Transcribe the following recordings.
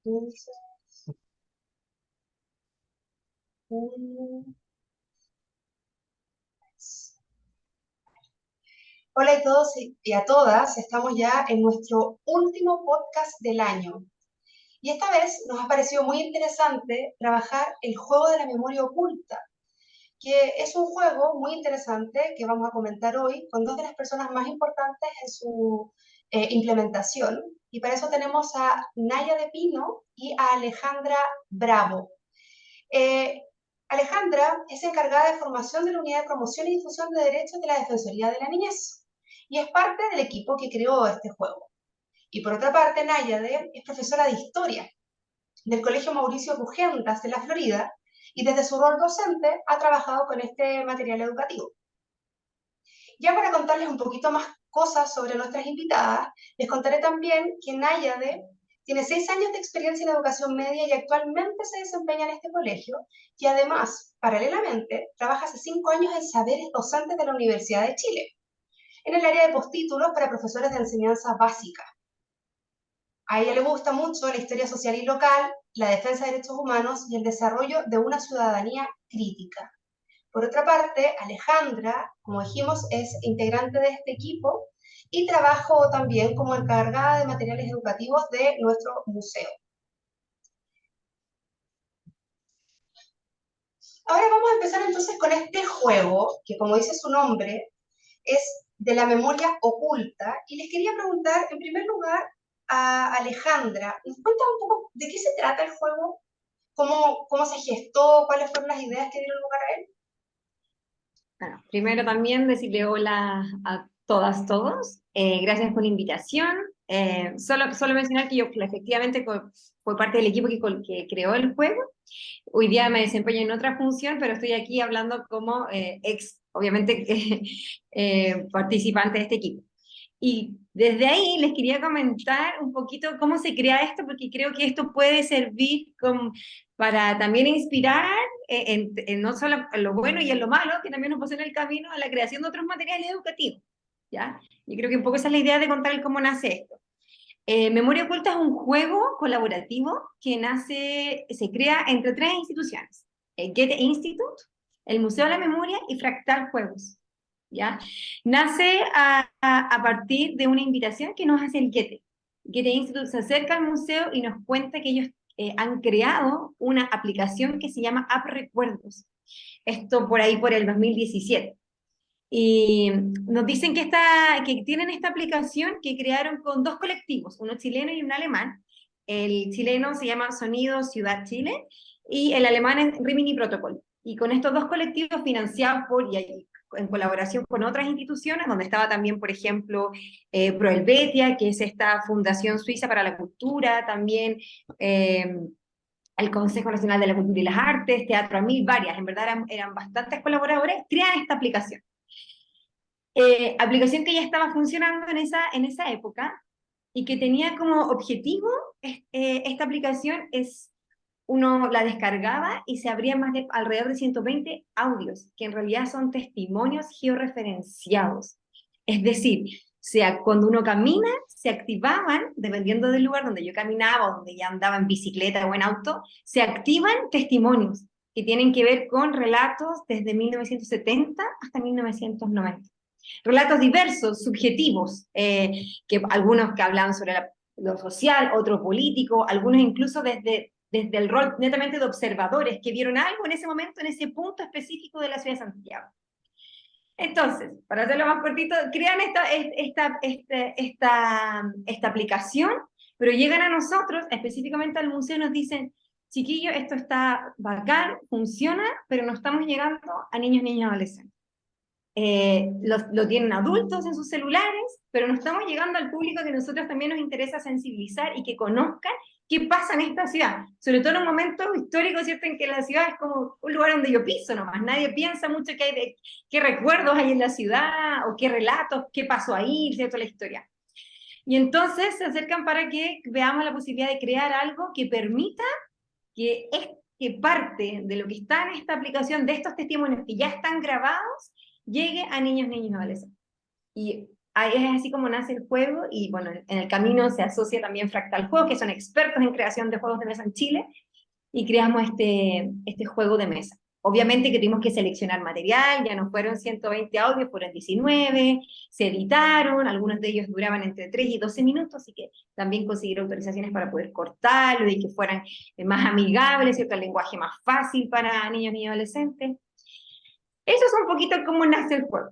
15, 1. Hola a todos y a todas, estamos ya en nuestro último podcast del año. Y esta vez nos ha parecido muy interesante trabajar el juego de la memoria oculta, que es un juego muy interesante que vamos a comentar hoy con dos de las personas más importantes en su implementación. Y para eso tenemos a Naya de Pino y a Alejandra Bravo. Eh, Alejandra es encargada de formación de la Unidad de Promoción y Difusión de Derechos de la Defensoría de la Niñez y es parte del equipo que creó este juego. Y por otra parte, Náyade es profesora de Historia del Colegio Mauricio Bugendas de la Florida y desde su rol docente ha trabajado con este material educativo. Ya para contarles un poquito más cosas sobre nuestras invitadas, les contaré también que Náyade tiene 6 años de experiencia en educación media y actualmente se desempeña en este colegio y además, paralelamente, trabaja hace 5 años en saberes docentes de la Universidad de Chile, en el área de postítulos para profesores de enseñanza básica. A ella le gusta mucho la historia social y local, la defensa de derechos humanos y el desarrollo de una ciudadanía crítica. Por otra parte, Alejandra, como dijimos, es integrante de este equipo y trabajó también como encargada de materiales educativos de nuestro museo. Ahora vamos a empezar entonces con este juego, que como dice su nombre, es de la memoria oculta. Y les quería preguntar, en primer lugar, a Alejandra, ¿nos cuenta un poco de qué se trata el juego? ¿Cómo se gestó? ¿Cuáles fueron las ideas que dieron lugar a él? Bueno, primero también decirle hola a todas, todos. Gracias por la invitación. Solo mencionar que yo efectivamente fue parte del equipo que creó el juego. Hoy día me desempeño en otra función, pero estoy aquí hablando como obviamente, participante de este equipo. Y desde ahí les quería comentar un poquito cómo se crea esto, porque creo que esto puede servir para también inspirar en no solo en lo bueno y en lo malo, que también nos pone en el camino a la creación de otros materiales educativos. ¿Ya? Y creo que un poco esa es la idea de contar cómo nace esto. Memoria Oculta es un juego colaborativo que se crea entre 3 instituciones: el Goethe Institut, el Museo de la Memoria y Fractal Juegos. ¿Ya? Nace a partir de una invitación que nos hace el Goethe. Goethe Institut se acerca al museo y nos cuenta que ellos han creado una aplicación que se llama App Recuerdos. Esto por ahí por el 2017. Y nos dicen que tienen esta aplicación que crearon con 2 colectivos, uno chileno y un alemán. El chileno se llama Sonido Ciudad Chile y el alemán es Rimini Protocol. Y con estos 2 colectivos financiados en colaboración con otras instituciones, donde estaba también, por ejemplo, Prohelvetia, que es esta fundación suiza para la cultura, también el Consejo Nacional de la Cultura y las Artes, Teatro a Mil, varias, en verdad eran bastantes colaboradores, crean esta aplicación. Aplicación que ya estaba funcionando en esa época y que tenía como objetivo, esta aplicación uno la descargaba y se abrían alrededor de 120 audios, que en realidad son testimonios georreferenciados. Es decir, cuando uno camina, se activaban, dependiendo del lugar donde yo caminaba o donde ya andaba en bicicleta o en auto, se activan testimonios que tienen que ver con relatos desde 1970 hasta 1990. Relatos diversos, subjetivos, que algunos que hablan sobre lo social, otros político, algunos incluso desde el rol netamente de observadores que vieron algo en ese momento, en ese punto específico de la ciudad de Santiago. Entonces, para hacerlo más cortito, crean esta aplicación, pero llegan a nosotros, específicamente al museo, y nos dicen: chiquillos, esto está bacán, funciona, pero no estamos llegando a niños, niñas y adolescentes. Lo tienen adultos en sus celulares, pero no estamos llegando al público que a nosotros también nos interesa sensibilizar y que conozcan qué pasa en esta ciudad, sobre todo en un momento histórico, ¿cierto?, en que la ciudad es como un lugar donde yo piso nomás, nadie piensa mucho qué recuerdos hay en la ciudad, o qué relatos, qué pasó ahí, ¿cierto?, la historia. Y entonces se acercan para que veamos la posibilidad de crear algo que permita que parte de lo que está en esta aplicación, de estos testimonios que ya están grabados, llegue a niños, niñas y adolescentes. Y ahí es así como nace el juego, y bueno, en el camino se asocia también Fractal Juegos, que son expertos en creación de juegos de mesa en Chile, y creamos este juego de mesa. Obviamente que tuvimos que seleccionar material, ya no fueron 120 audios, fueron 19, se editaron, algunos de ellos duraban entre 3 y 12 minutos, así que también conseguir autorizaciones para poder cortarlo y que fueran más amigables, ¿cierto? El lenguaje más fácil para niños y adolescentes. Eso es un poquito cómo nace el juego.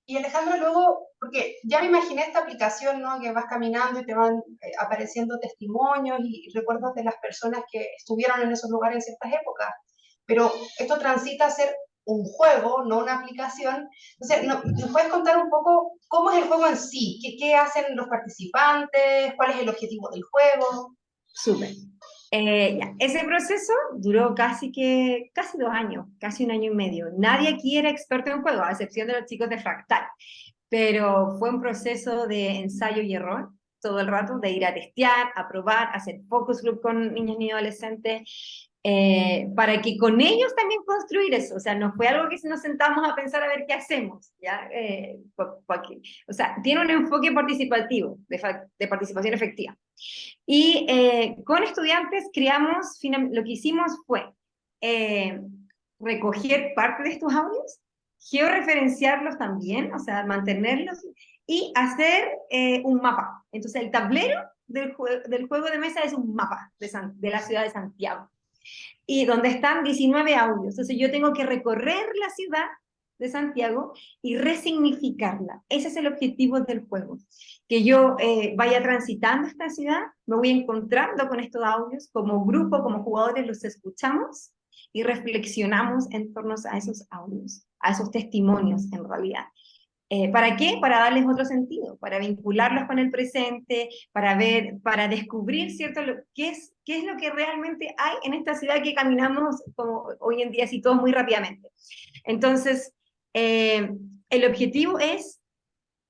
Y Alejandro, luego, porque ya me imaginé esta aplicación, ¿no? Que vas caminando y te van apareciendo testimonios y recuerdos de las personas que estuvieron en esos lugares en ciertas épocas. Pero esto transita a ser un juego, no una aplicación. Entonces, ¿nos puedes contar un poco cómo es el juego en sí? ¿Qué hacen los participantes? ¿Cuál es el objetivo del juego? Súper. Ya. Ese proceso duró casi 2 años, casi 1 año y medio. Nadie aquí era experto en juego, a excepción de los chicos de Fractal, pero fue un proceso de ensayo y error todo el rato, de ir a testear, a probar, a hacer focus group con niños y adolescentes, para que con ellos también construir eso. O sea, no fue algo que nos sentamos a pensar a ver qué hacemos, ¿ya? O sea, tiene un enfoque participativo, de participación efectiva. Y con estudiantes creamos, lo que hicimos fue eh, recoger parte de estos audios, georreferenciarlos también, o sea, mantenerlos, y hacer un mapa. Entonces el tablero del juego de mesa es un mapa de la ciudad de Santiago, y donde están 19 audios. Entonces yo tengo que recorrer la ciudad de Santiago y resignificarla. Ese es el objetivo del juego, que yo vaya transitando esta ciudad, me voy encontrando con estos audios, como grupo, como jugadores los escuchamos y reflexionamos en torno a esos audios, a esos testimonios en realidad. ¿Para qué? Para darles otro sentido, para vincularlos con el presente, para ver, para descubrir, ¿cierto? Qué es lo que realmente hay en esta ciudad que caminamos como hoy en día, así todos muy rápidamente. Entonces, el objetivo es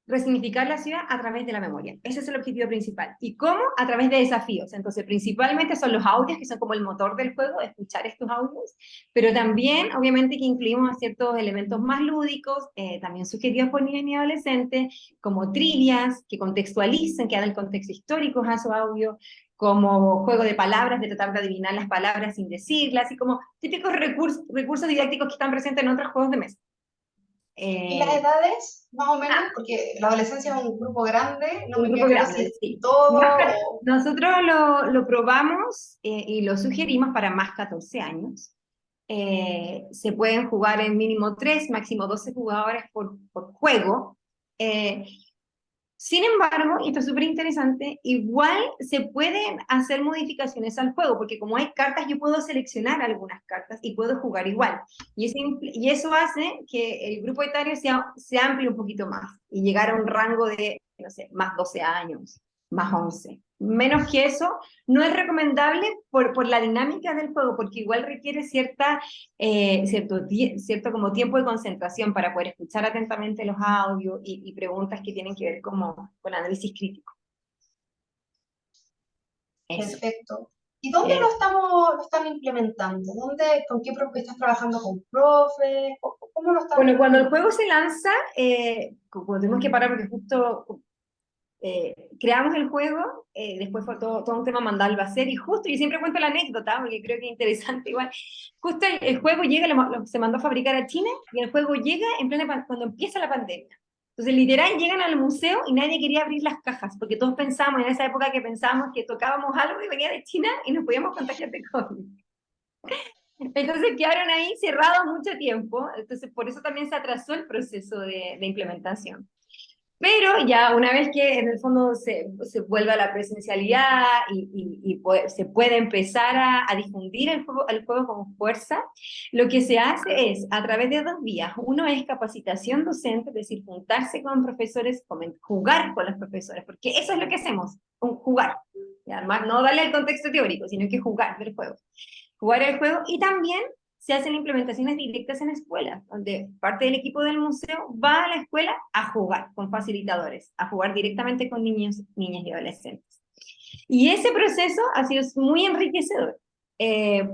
resignificar la ciudad a través de la memoria. Ese es el objetivo principal. ¿Y cómo? A través de desafíos. Entonces, principalmente son los audios, que son como el motor del juego, escuchar estos audios, pero también, obviamente, que incluimos ciertos elementos más lúdicos, también sugeridos por niños y adolescentes, como trivias, que contextualicen, que dan el contexto histórico a su audio, como juego de palabras, de tratar de adivinar las palabras sin decirlas, y como típicos recursos didácticos que están presentes en otros juegos de mesa. ¿Y las edades, más o menos? Porque la adolescencia es un grupo grande, no Un me grupo queda claro si grande, es sí. todo o... Nosotros lo probamos y lo sugerimos para más 14 años. Se pueden jugar en mínimo 3, máximo 12 jugadores por juego. Eh, Sin embargo, y esto es súper interesante, igual se pueden hacer modificaciones al juego, porque como hay cartas, yo puedo seleccionar algunas cartas y puedo jugar igual. Y eso hace que el grupo etario se amplíe un poquito más y llegar a un rango de, no sé, más 12 años, más 11. Menos que eso, no es recomendable por la dinámica del juego, porque igual requiere cierto como tiempo de concentración para poder escuchar atentamente los audios y preguntas que tienen que ver como con análisis crítico. Eso. Perfecto. ¿Y dónde Eh, lo están implementando? ¿Con qué profe estás trabajando con profes? ¿Cómo lo están? bueno, cuando el juego se lanza, como tuvimos que parar porque justo creamos el juego, después fue todo un tema mandarlo a hacer, y justo, yo siempre cuento la anécdota, porque creo que es interesante igual, justo el juego llega, se mandó a fabricar a China, y el juego llega cuando empieza la pandemia. Entonces, literal, llegan al museo y nadie quería abrir las cajas, porque todos pensamos, en esa época que pensábamos que tocábamos algo y venía de China y nos podíamos contagiar de COVID. Entonces quedaron ahí cerrados mucho tiempo, entonces por eso también se atrasó el proceso de implementación. Pero ya una vez que en el fondo se vuelve a la presencialidad se puede empezar a difundir el juego con fuerza, lo que se hace es a través de dos vías. Uno es capacitación docente, es decir, juntarse con profesores, jugar con los profesores, porque eso es lo que hacemos, jugar. Y además, no darle el contexto teórico, sino que jugar del juego. Jugar el juego, y también se hacen implementaciones directas en escuelas, donde parte del equipo del museo va a la escuela a jugar con facilitadores, a jugar directamente con niños, niñas y adolescentes. Y ese proceso ha sido muy enriquecedor,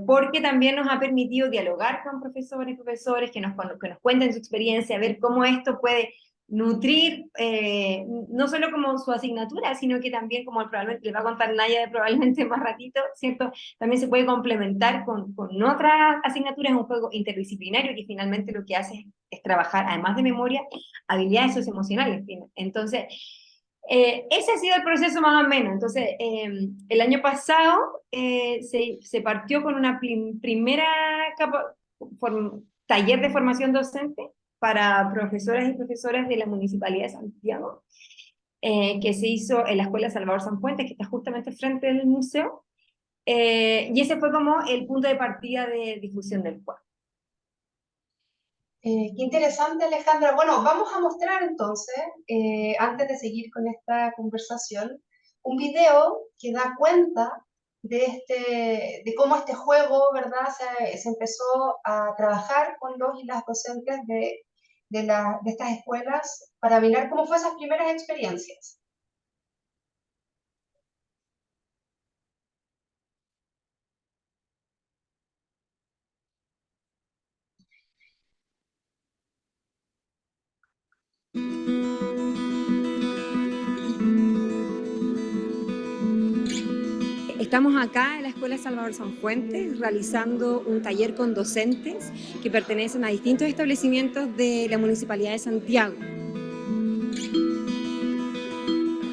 porque también nos ha permitido dialogar con profesores y profesores que nos cuenten su experiencia, ver cómo esto puede nutrir no solo como su asignatura, sino que también, como probablemente le va a contar Naya probablemente más ratito, ¿cierto? También se puede complementar con otras asignaturas, un juego interdisciplinario que finalmente lo que hace es trabajar, además de memoria, habilidades socioemocionales. Entonces, ese ha sido el proceso más o menos. Entonces, el año pasado se partió con una primera taller de formación docente para profesoras y profesoras de la Municipalidad de Santiago, que se hizo en la Escuela Salvador Sanfuentes, que está justamente frente del museo, y ese fue como el punto de partida de difusión del juego. Qué interesante, Alejandra. Bueno, vamos a mostrar entonces, antes de seguir con esta conversación, un video que da cuenta de cómo este juego, ¿verdad?, se empezó a trabajar con los y las docentes de estas escuelas para mirar cómo fue esas primeras experiencias. Estamos acá en la Escuela Salvador Sanfuentes realizando un taller con docentes que pertenecen a distintos establecimientos de la Municipalidad de Santiago.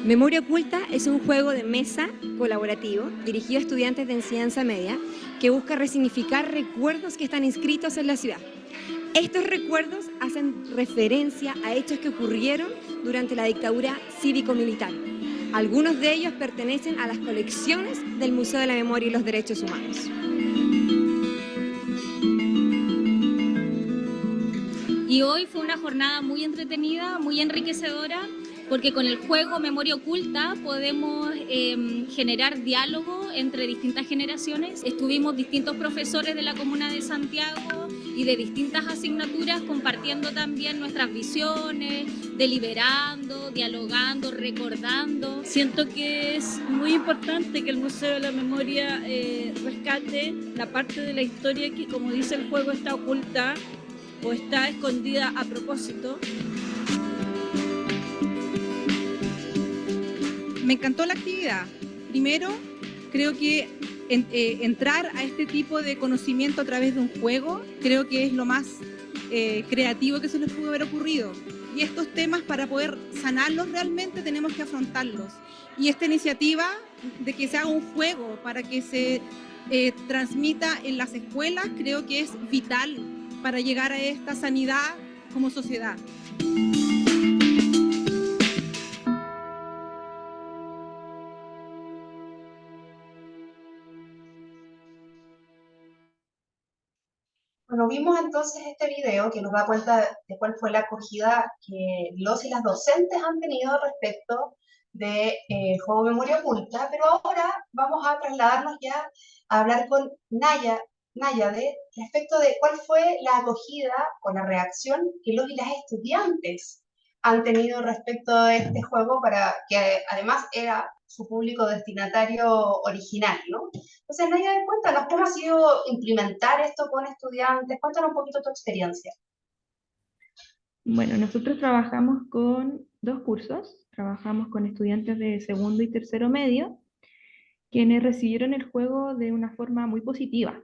Memoria Oculta es un juego de mesa colaborativo dirigido a estudiantes de enseñanza media que busca resignificar recuerdos que están inscritos en la ciudad. Estos recuerdos hacen referencia a hechos que ocurrieron durante la dictadura cívico-militar. Algunos de ellos pertenecen a las colecciones del Museo de la Memoria y los Derechos Humanos. Y hoy fue una jornada muy entretenida, muy enriquecedora, porque con el juego Memoria Oculta podemos generar diálogo entre distintas generaciones. Estuvimos distintos profesores de la Comuna de Santiago y de distintas asignaturas compartiendo también nuestras visiones, deliberando, dialogando, recordando. Siento que es muy importante que el Museo de la Memoria rescate la parte de la historia que, como dice el juego, está oculta o está escondida a propósito. Me encantó la actividad. Primero, creo que entrar a este tipo de conocimiento a través de un juego, creo que es lo más creativo que se les pudo haber ocurrido. Y estos temas, para poder sanarlos realmente, tenemos que afrontarlos. Y esta iniciativa de que se haga un juego para que se transmita en las escuelas, creo que es vital para llegar a esta sanidad como sociedad. Bueno, vimos entonces este video que nos da cuenta de cuál fue la acogida que los y las docentes han tenido respecto del juego Memoria Oculta, pero ahora vamos a trasladarnos ya a hablar con Náyade respecto de cuál fue la acogida o la reacción que los y las estudiantes han tenido respecto de este juego, para que además era su público destinatario original, ¿no? Entonces, Nadia, cuéntanos cómo ha sido implementar esto con estudiantes, cuéntanos un poquito tu experiencia. Bueno, nosotros trabajamos con dos cursos, trabajamos con estudiantes de segundo y tercero medio, quienes recibieron el juego de una forma muy positiva.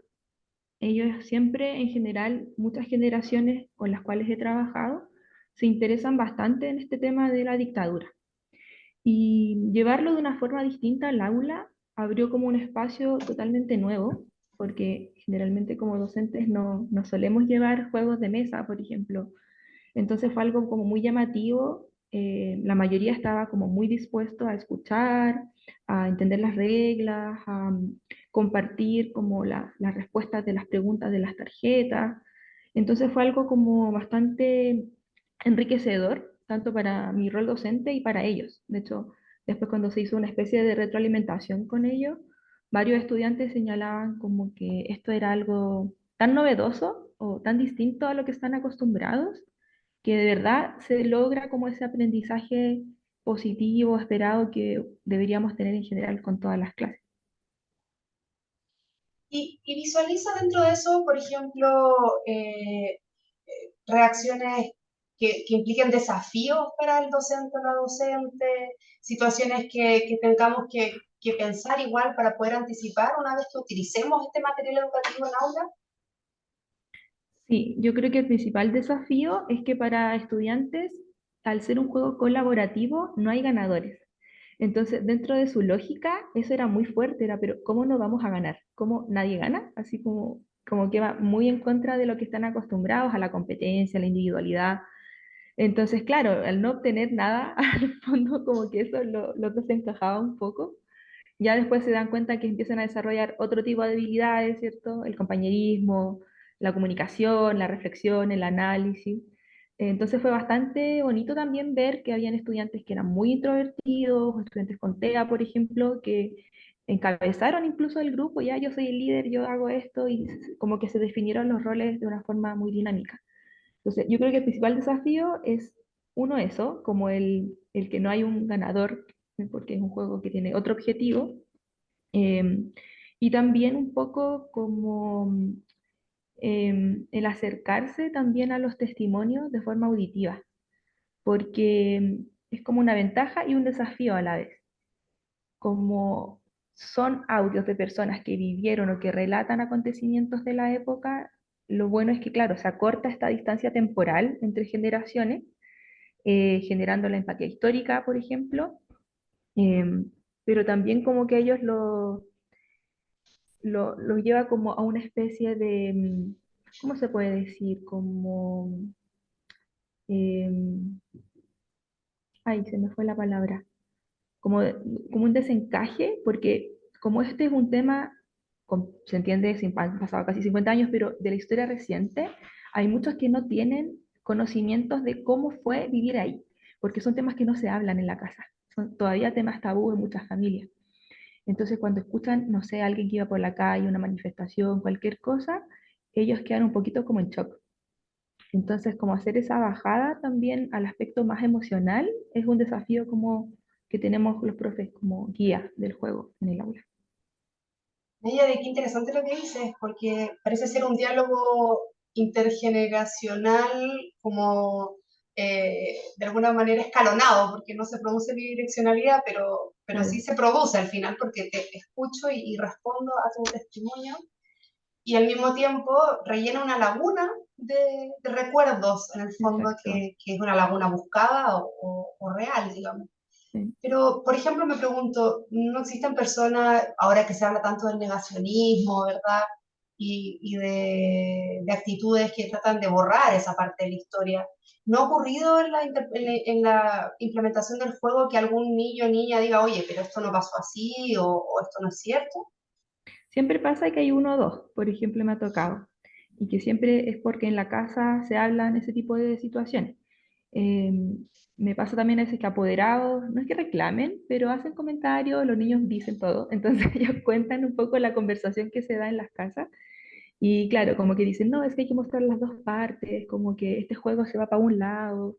Ellos siempre, en general, muchas generaciones con las cuales he trabajado, se interesan bastante en este tema de la dictadura. Y llevarlo de una forma distinta al aula abrió como un espacio totalmente nuevo, porque generalmente como docentes no solemos llevar juegos de mesa, por ejemplo. Entonces fue algo como muy llamativo. La mayoría estaba como muy dispuesto a escuchar, a entender las reglas, a compartir como las respuestas de las preguntas de las tarjetas. Entonces fue algo como bastante enriquecedor, tanto para mi rol docente y para ellos. De hecho, después cuando se hizo una especie de retroalimentación con ellos, varios estudiantes señalaban como que esto era algo tan novedoso o tan distinto a lo que están acostumbrados, que de verdad se logra como ese aprendizaje positivo, esperado, que deberíamos tener en general con todas las clases. Y visualiza dentro de eso, por ejemplo, reacciones que impliquen desafíos para el docente o la docente, situaciones que tengamos que pensar igual para poder anticipar una vez que utilicemos este material educativo en aula. Sí, yo creo que el principal desafío es que para estudiantes, al ser un juego colaborativo, no hay ganadores. Entonces, dentro de su lógica, eso era muy fuerte, era, pero ¿cómo no vamos a ganar? ¿Cómo nadie gana? Así como que va muy en contra de lo que están acostumbrados, a la competencia, a la individualidad. Entonces, claro, al no obtener nada, al fondo como que eso lo desencajaba un poco. Ya después se dan cuenta que empiezan a desarrollar otro tipo de habilidades, ¿cierto? El compañerismo, la comunicación, la reflexión, el análisis. Entonces fue bastante bonito también ver que habían estudiantes que eran muy introvertidos, estudiantes con TEA, por ejemplo, que encabezaron incluso el grupo, ya yo soy el líder, yo hago esto, y como que se definieron los roles de una forma muy dinámica. Entonces, yo creo que el principal desafío es, uno, eso, como el que no hay un ganador, porque es un juego que tiene otro objetivo, eh, y también un poco como el acercarse también a los testimonios de forma auditiva, porque es como una ventaja y un desafío a la vez. Como son audios de personas que vivieron o que relatan acontecimientos de la época, lo bueno es que, claro, se acorta esta distancia temporal entre generaciones, generando la empatía histórica, por ejemplo, pero también como que ellos lo lleva como a una especie de, ¿cómo se puede decir? Como, em, ay, se me fue la palabra, como, como un desencaje, porque como este es un tema, se entiende, han pasado casi 50 años, pero de la historia reciente, hay muchos que no tienen conocimientos de cómo fue vivir ahí, porque son temas que no se hablan en la casa, son todavía temas tabú en muchas familias. Entonces, cuando escuchan, no sé, alguien que iba por la calle, una manifestación, cualquier cosa, ellos quedan un poquito como en shock. Entonces, como hacer esa bajada también al aspecto más emocional es un desafío como que tenemos los profes como guía del juego en el aula. Ella, de qué interesante lo que dices, porque parece ser un diálogo intergeneracional como de alguna manera escalonado, porque no se produce bidireccionalidad, pero sí Claro, se produce al final, porque te escucho y respondo a tu testimonio, y al mismo tiempo rellena una laguna de recuerdos, en el fondo, exacto. que es una laguna buscada o real, digamos. Sí. Pero, por ejemplo, me pregunto, ¿no existen personas, ahora que se habla tanto del negacionismo, ¿verdad? Y de actitudes que tratan de borrar esa parte de la historia. ¿No ha ocurrido en la implementación del juego que algún niño o niña diga, oye, pero esto no pasó así o esto no es cierto? Siempre pasa que hay uno o dos, por ejemplo, me ha tocado, y que siempre es porque en la casa se hablan ese tipo de situaciones. Eh, Me pasa también a veces que apoderados, no es que reclamen, pero hacen comentarios, los niños dicen todo, entonces ellos cuentan un poco la conversación que se da en las casas. Y claro, como que dicen, no, es que hay que mostrar las dos partes, como que este juego se va para un lado.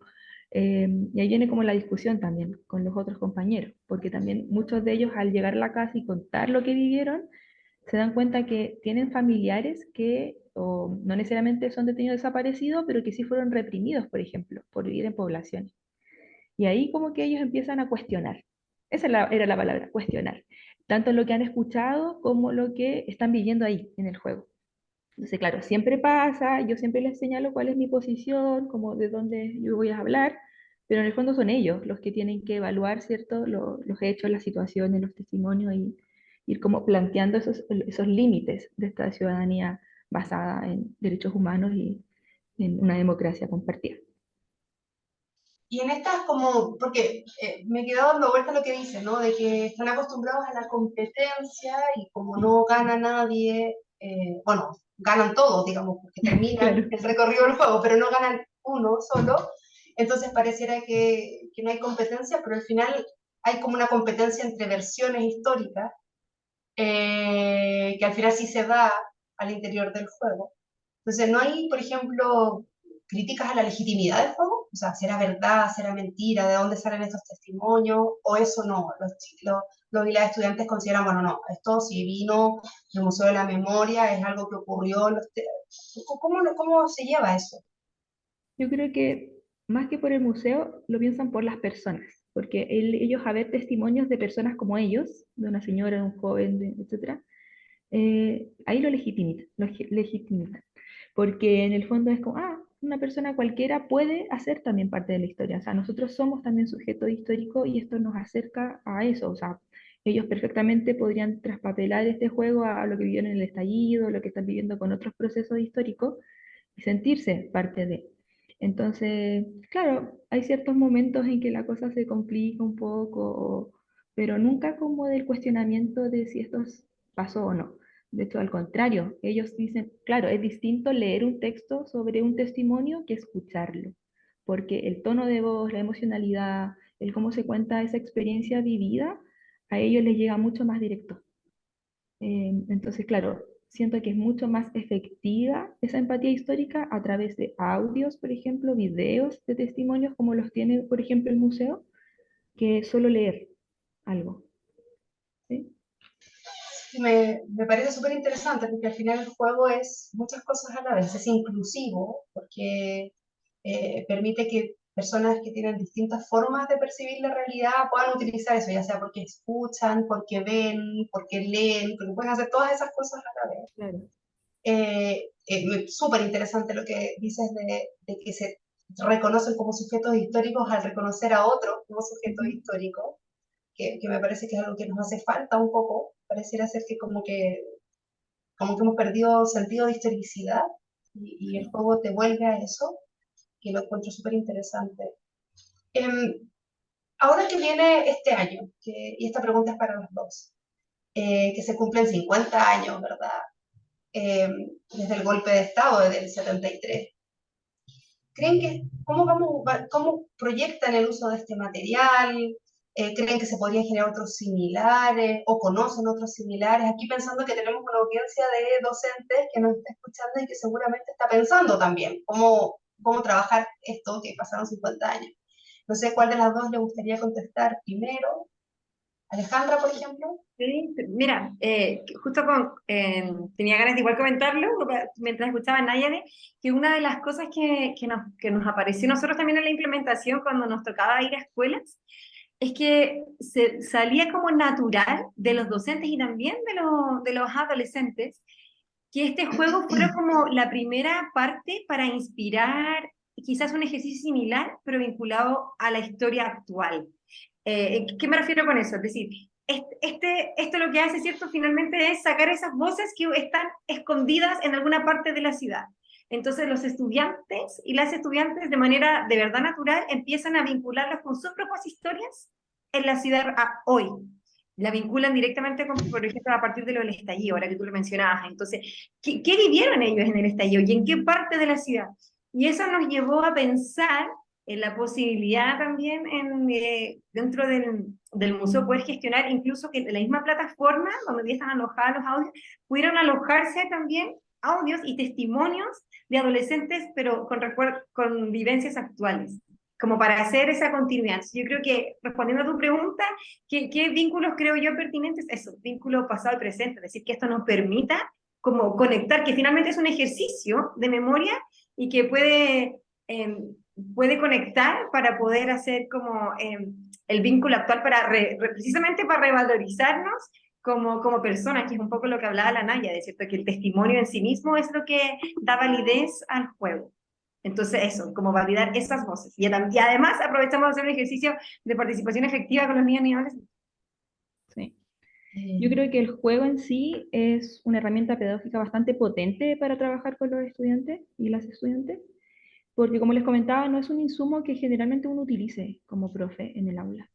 Y ahí viene como la discusión también con los otros compañeros, porque también muchos de ellos al llegar a la casa y contar lo que vivieron, se dan cuenta que tienen familiares que o no necesariamente son detenidos desaparecidos, pero que sí fueron reprimidos, por ejemplo, por vivir en poblaciones. Y ahí como que ellos empiezan a cuestionar. Esa era la palabra, cuestionar. Tanto lo que han escuchado como lo que están viviendo ahí en el juego. Entonces, claro, siempre pasa, yo siempre les señalo cuál es mi posición, como de dónde yo voy a hablar, pero en el fondo son ellos los que tienen que evaluar, ¿cierto?, los hechos, las situaciones, los testimonios y ir como planteando esos límites de esta ciudadanía basada en derechos humanos y en una democracia compartida. Y en estas como, porque me quedo dando vuelta a lo que dice, ¿no? De que están acostumbrados a la competencia y como no gana nadie, bueno, ganan todos, digamos, porque terminan Claro, el recorrido del juego, pero no ganan uno solo, entonces pareciera que no hay competencia, pero al final hay como una competencia entre versiones históricas, que al final sí se da al interior del juego. Entonces, ¿no hay, por ejemplo, críticas a la legitimidad del juego? O sea, ¿será verdad, será mentira? ¿De dónde salen estos testimonios? ¿O eso no? Los y las estudiantes consideran, bueno, no, esto si vino del Museo de la Memoria, es algo que ocurrió. ¿Cómo se lleva eso? yo creo que más que por el museo, lo piensan por las personas, porque ellos a ver testimonios de personas como ellos, de una señora, de un joven, etcétera, ahí lo legitimiza, porque en el fondo es como, una persona cualquiera puede hacer también parte de la historia, o sea, nosotros somos también sujetos históricos y esto nos acerca a eso, o sea, ellos perfectamente podrían traspapelar este juego a lo que vivieron en el estallido, lo que están viviendo con otros procesos históricos y sentirse parte de. Entonces, claro, hay ciertos momentos en que la cosa se complica un poco, pero nunca como del cuestionamiento de si esto pasó o no. De hecho, al contrario, ellos dicen, claro, es distinto leer un texto sobre un testimonio que escucharlo, porque el tono de voz, la emocionalidad, el cómo se cuenta esa experiencia vivida, a ellos les llega mucho más directo. Entonces, claro, siento que es mucho más efectiva esa empatía histórica a través de audios, por ejemplo, videos de testimonios como los tiene, por ejemplo, el museo, que solo leer algo. ¿Sí? Me parece súper interesante porque al final el juego es muchas cosas a la vez, es inclusivo porque permite que personas que tienen distintas formas de percibir la realidad puedan utilizar eso, ya sea porque escuchan, porque ven, porque leen, porque pueden hacer todas esas cosas a la vez. Claro. Súper interesante lo que dices de que se reconocen como sujetos históricos al reconocer a otros como sujetos históricos, que me parece que es algo que nos hace falta un poco, pareciera ser que como que hemos perdido sentido de historicidad y el juego te vuelve a eso, que lo encuentro súper interesante. Ahora que viene este año, y esta pregunta es para los dos, que se cumplen 50 años, ¿verdad? Desde el golpe de Estado del 73. ¿Creen que, cómo proyectan el uso de este material? ¿Creen que se podrían generar otros similares o conocen otros similares? Aquí pensando que tenemos una audiencia de docentes que nos está escuchando y que seguramente está pensando también cómo trabajar esto que pasaron 50 años. No sé cuál de las dos le gustaría contestar primero. Alejandra, por ejemplo. Sí, mira, justo tenía ganas de igual comentarlo mientras escuchaba a Nayade, que una de las cosas que nos apareció a nosotros también en la implementación cuando nos tocaba ir a escuelas, es que salía como natural de los docentes y también de los adolescentes, que este juego fuera como la primera parte para inspirar quizás un ejercicio similar, pero vinculado a la historia actual. ¿Qué me refiero con eso? Es decir, esto lo que hace, ¿cierto? Finalmente es sacar esas voces que están escondidas en alguna parte de la ciudad. Entonces los estudiantes y las estudiantes de manera de verdad natural empiezan a vincularlas con sus propias historias en la ciudad hoy. La vinculan directamente con, por ejemplo, a partir de lo del estallido, ahora que tú lo mencionabas. Entonces, ¿qué vivieron ellos en el estallido y en qué parte de la ciudad? Y eso nos llevó a pensar en la posibilidad también dentro del museo poder gestionar incluso que la misma plataforma donde ya están alojados los audios, pudieran alojarse también audios y testimonios de adolescentes, pero con vivencias actuales, como para hacer esa continuidad. Yo creo que, respondiendo a tu pregunta, ¿qué vínculos creo yo pertinentes? Eso, vínculo pasado y presente, es decir, que esto nos permita como conectar, que finalmente es un ejercicio de memoria y que puede conectar para poder hacer como el vínculo actual precisamente para revalorizarnos como personas, que es un poco lo que hablaba la Naya, de cierto que el testimonio en sí mismo es lo que da validez al juego. Entonces eso, como validar esas voces. Y además aprovechamos de hacer un ejercicio de participación efectiva con los niños y adolescentes. Sí. Yo creo que el juego en sí es una herramienta pedagógica bastante potente para trabajar con los estudiantes y las estudiantes, porque como les comentaba, no es un insumo que generalmente uno utilice como profe en el aula.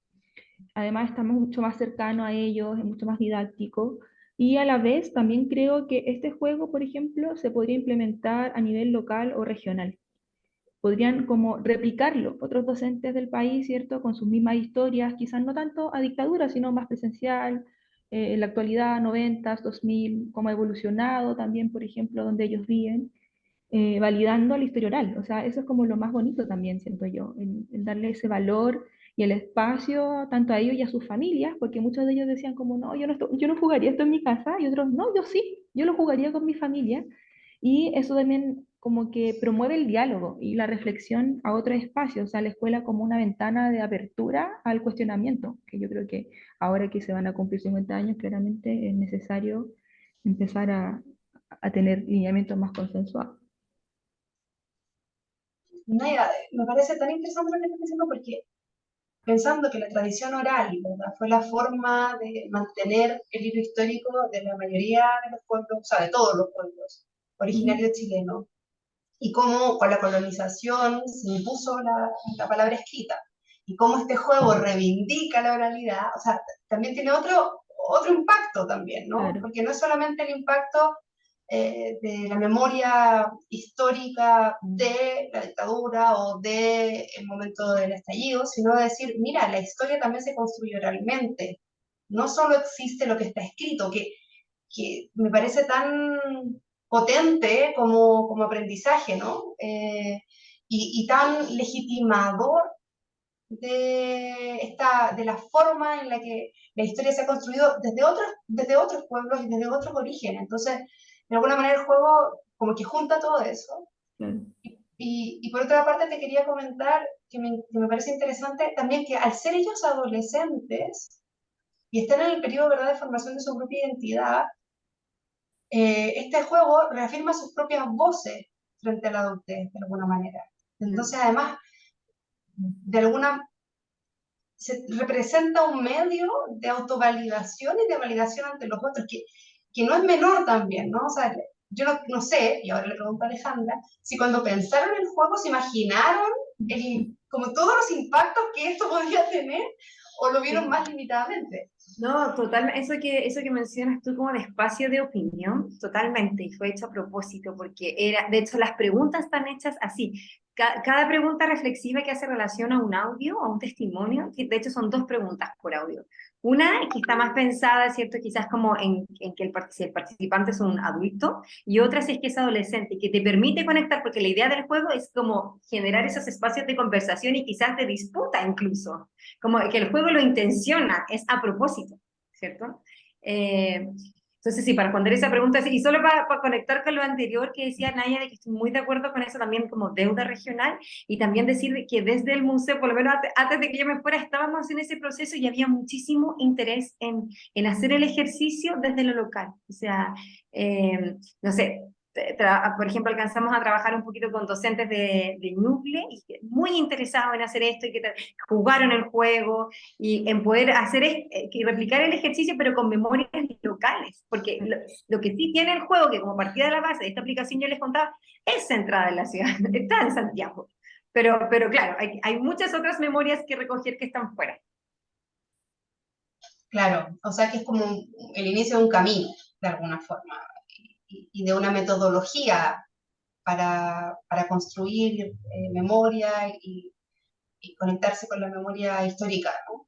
Además, estamos mucho más cercanos a ellos, es mucho más didáctico, y a la vez también creo que este juego, por ejemplo, se podría implementar a nivel local o regional. Podrían como replicarlo otros docentes del país, ¿cierto? Con sus mismas historias, quizás no tanto a dictadura, sino más presencial, en la actualidad, 90s, 2000, cómo ha evolucionado también, por ejemplo, donde ellos viven, validando la historia oral. O sea, eso es como lo más bonito también, siento yo, el darle ese valor y el espacio tanto a ellos y a sus familias, porque muchos de ellos decían como, no, yo no jugaría esto en mi casa, y otros, no, yo sí, yo lo jugaría con mi familia. Y eso también como que promueve el diálogo y la reflexión a otros espacios, o sea, la escuela como una ventana de apertura al cuestionamiento, que yo creo que ahora que se van a cumplir 50 años, claramente es necesario empezar a tener lineamientos más consensuados. Naya, me parece tan interesante lo que estás diciendo porque pensando que la tradición oral, ¿verdad?, fue la forma de mantener el hilo histórico de la mayoría de los pueblos, o sea, de todos los pueblos originarios chilenos, y cómo con la colonización se impuso la palabra escrita, y cómo este juego reivindica la oralidad, o sea, también tiene otro impacto también, ¿no? Claro. Porque no es solamente el impacto de la memoria histórica de la dictadura o del momento del estallido, sino de decir, mira, la historia también se construye oralmente, no solo existe lo que está escrito, que me parece tan potente como aprendizaje, ¿no? Y tan legitimador de la forma en la que la historia se ha construido desde otros pueblos y desde otros orígenes. Entonces, de alguna manera el juego como que junta todo eso. Claro. Y por otra parte te quería comentar que me parece interesante también que al ser ellos adolescentes y están en el periodo, ¿verdad?, de formación de su propia identidad, este juego reafirma sus propias voces frente a la adultez, de alguna manera. Entonces, además, de alguna se representa un medio de autovalidación y de validación ante los otros, que no es menor también, ¿no? O sea, yo no sé, y ahora le pregunto a Alejandra, si cuando pensaron el juego se imaginaron como todos los impactos que esto podría tener, o lo vieron más limitadamente. No, totalmente, eso que mencionas tú como de espacio de opinión, totalmente, y fue hecho a propósito, porque de hecho, las preguntas están hechas así. Cada pregunta reflexiva que hace relación a un audio, a un testimonio, que de hecho son 2 preguntas por audio. Una que está más pensada, ¿cierto? Quizás como en que si el participante es un adulto, y otra si es que es adolescente, que te permite conectar, porque la idea del juego es como generar esos espacios de conversación y quizás de disputa incluso, como que el juego lo intenciona, es a propósito, ¿cierto? Entonces, sí, para responder esa pregunta, sí, y solo para conectar con lo anterior que decía Naya, de que estoy muy de acuerdo con eso también como deuda regional, y también decir que desde el museo, por lo menos antes de que yo me fuera, estábamos en ese proceso y había muchísimo interés en hacer el ejercicio desde lo local. O sea, no sé, por ejemplo, alcanzamos a trabajar un poquito con docentes de Ñuble, y muy interesados en hacer esto, y que jugaron el juego, y en poder hacer que replicar el ejercicio, pero con memorias locales, porque lo que sí tiene el juego, que como partida de la base de esta aplicación yo les contaba, es centrada en la ciudad, está en Santiago, pero claro, hay muchas otras memorias que recoger que están fuera. Claro, o sea que es como el inicio de un camino, de alguna forma, y de una metodología para construir memoria y conectarse con la memoria histórica, ¿no?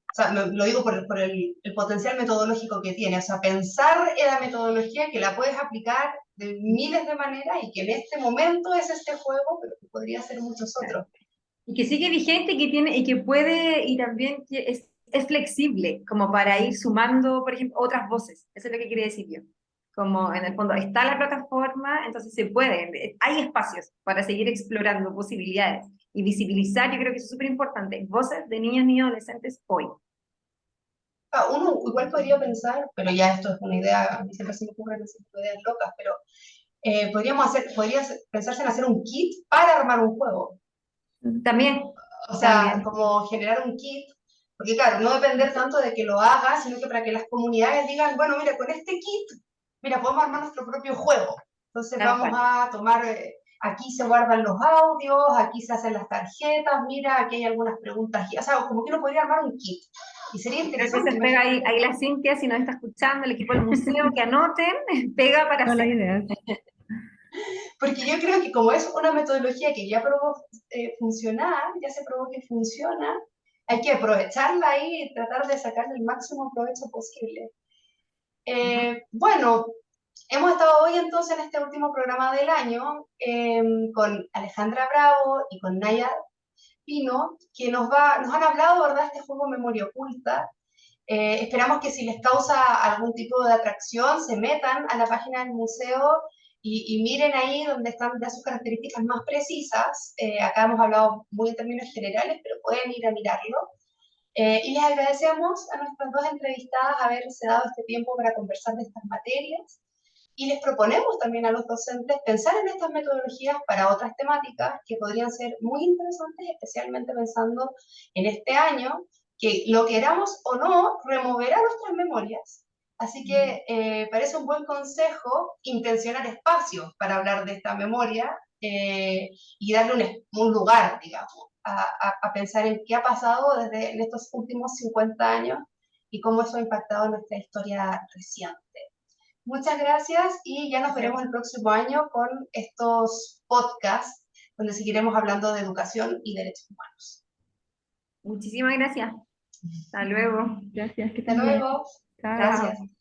O sea, lo digo por el potencial metodológico que tiene, o sea, pensar en la metodología que la puedes aplicar de miles de maneras y que en este momento es este juego, pero que podría ser muchos otros. Y que sigue vigente y que puede, y también que es flexible, como para ir sumando, por ejemplo, otras voces. Eso es lo que quería decir yo. Como en el fondo está la plataforma, entonces se puede, hay espacios para seguir explorando posibilidades y visibilizar, yo creo que eso es súper importante, voces de niños y adolescentes hoy. Uno igual podría pensar, pero ya esto es una idea, a mí siempre se me ocurren esas ideas locas, pero podría pensarse en hacer un kit para armar un juego. También. O sea, También. como generar un kit, porque claro, no depender tanto de que lo haga, sino que para que las comunidades digan, bueno, mira, con este kit, mira, podemos armar nuestro propio juego. Entonces vamos a tomar, aquí se guardan los audios, aquí se hacen las tarjetas, mira, aquí hay algunas preguntas, o sea, como que uno podría armar un kit. Y sería interesante. Entonces pega ahí la Cintia, si nos está escuchando, el equipo del museo, que anoten, pega para Toda la hacer. idea. Porque yo creo que como es una metodología que ya probó funcionar, ya se probó que funciona, hay que aprovecharla y tratar de sacarle el máximo provecho posible. Bueno, hemos estado hoy entonces en este último programa del año con Alejandra Bravo y con Naya Pino, que nos han hablado, ¿verdad?, de este juego Memoria Oculta. Esperamos que si les causa algún tipo de atracción se metan a la página del museo y miren ahí donde están ya sus características más precisas. Acá hemos hablado muy en términos generales, pero pueden ir a mirarlo. Y les agradecemos a nuestras dos entrevistadas haberse dado este tiempo para conversar de estas materias. Y les proponemos también a los docentes pensar en estas metodologías para otras temáticas que podrían ser muy interesantes, especialmente pensando en este año, que lo queramos o no, removerá nuestras memorias. Así que parece un buen consejo intencionar espacios para hablar de esta memoria y darle un lugar, digamos, a pensar en qué ha pasado en estos últimos 50 años y cómo eso ha impactado nuestra historia reciente. Muchas gracias y ya nos veremos el próximo año con estos podcasts donde seguiremos hablando de educación y derechos humanos. Muchísimas gracias. Hasta luego. Gracias, que Hasta estén bien. luego. Chao. Gracias.